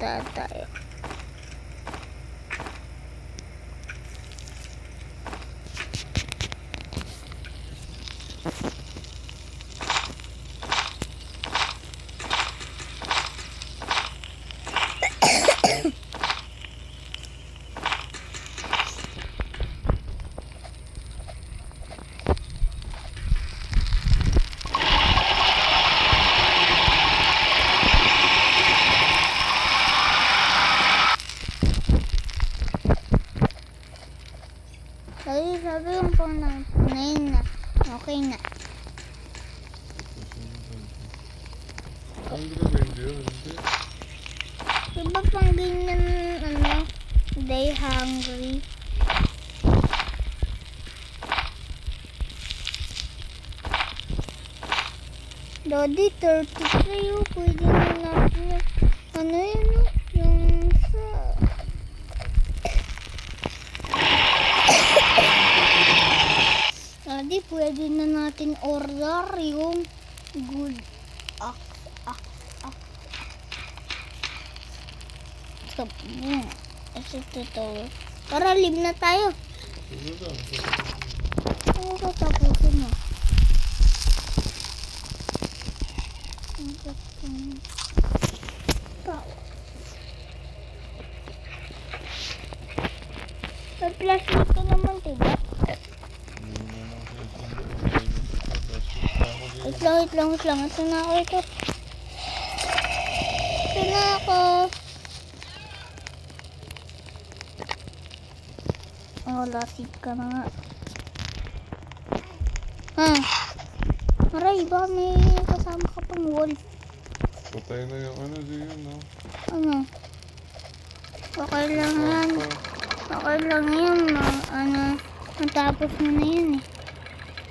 punta tayo. Sabi yung pang ngayon na. Okay na. Ang gagawin yun, hindi. Diba pang ganyan, day hungry? Daddy, 33 oh. Pwede na natin yun, yung sa... Daddy, pwede na natin order yung good Tara, live na tayo. Ano ka tapusin mo? Pag-flashlight ka naman, diba? Wait lang. Ito na ako ito. Ito na ako. Lasig ka na nga. Aray, baka may kasama ka pang wolf. Patay na yung yun, no? Ano? Okay lang yan. Okay lang yan. Matapos mo na yan eh.